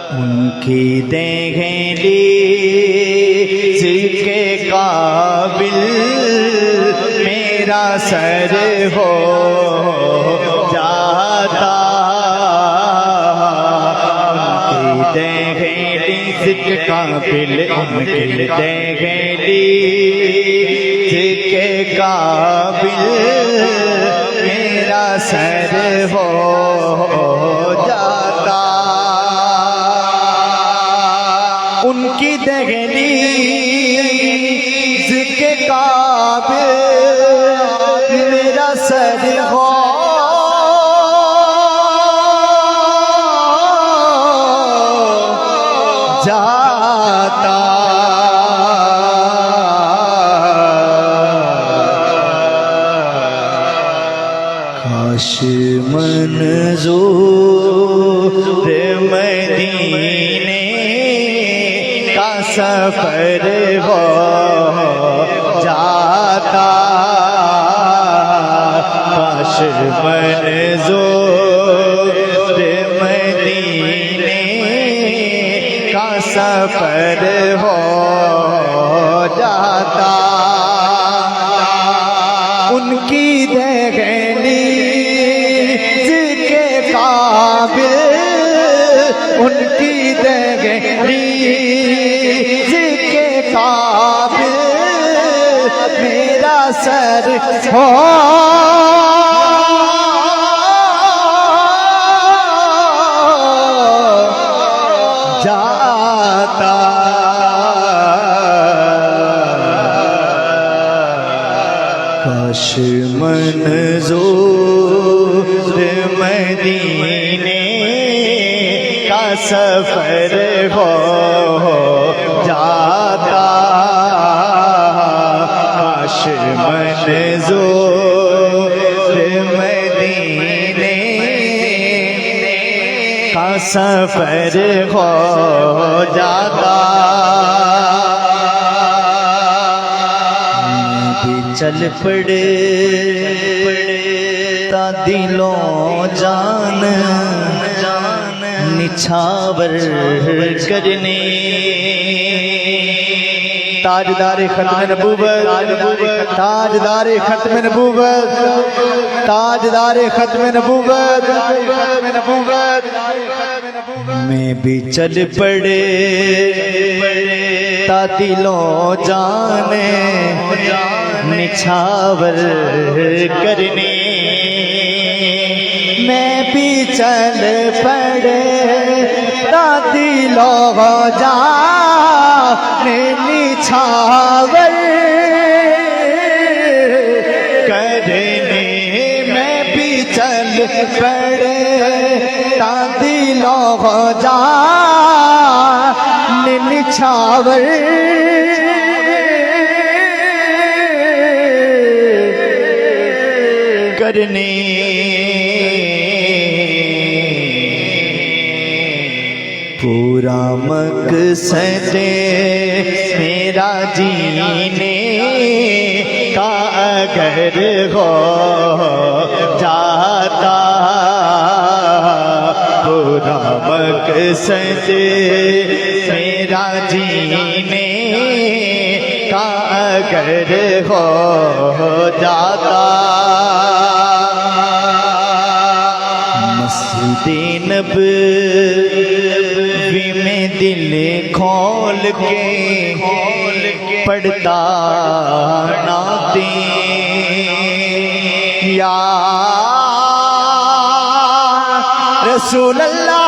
उनकी देखेली जिसके काबिल मेरा सर हो जाता। उनकी देखेली जिसके काबिल, उनकी देखेली जिसके काबिल मेरा सर हो जाता। उनकी दहलीज़ के काबिल मेरा सर हो जाता। काश मंज़ूर मदीने का सफर हो जाता। काश मंज़ूर मदीने का सफर हो जाता। उनकी दहलीज़ के काबिल, उनकी दहलीज़ के काबिल मेरा सर हो जाता। काश मंज़ूर मदीने का सफर हो जाता। काश मंज़ूर मदीने का सफर हो जाता। चल पड़े ता दिलों जान निछावर करने। ताजदारे खत्म नबूवत, ताजदारे खत्म नबूवत, ताजदारे खत्म नबूवत। मैं भी चल पड़े ता दिलों जाने निछावर करने। मैं भी चल पड़े ता दिलों जाने निछावर करने। मैं भी चल पड़े ता दिलों जाने निछावर करने। पूरा मकसद मेरा जीने का अगर हो जाता। पूरा मकसद मेरा जीने का अगर हो जाता। मस्जिद नबवी में दिल खोल के पढ़ता नाते या रसूल अल्लाह।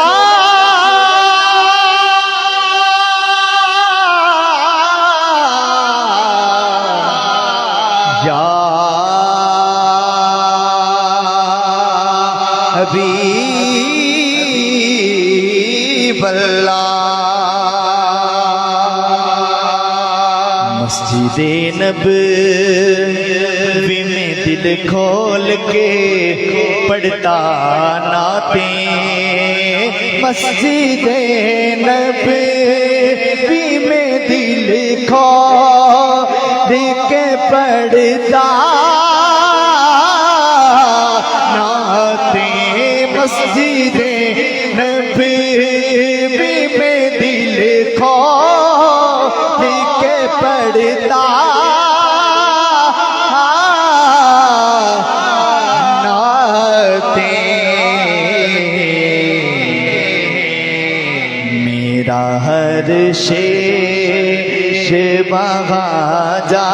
या हबीब अल्लाह। मस्जिद नबवी में दिल खोल के पढ़ता नाते। मस्जिद नबवी में दिल खोल के पढ़ता नाते। मस्जिद नबवी में दिल खोल के पढ़ता नाते मेरा हर शेष वहाँ जा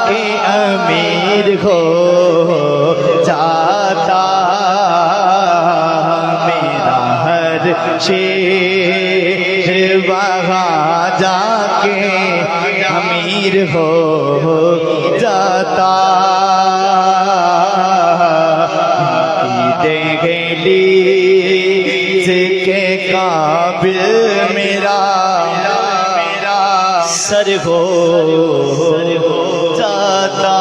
के अमीर हो जाता मेरा हर शेष वहाँ जाके अमीर हो जाता देगली के काबिल मेरा सर हो जाता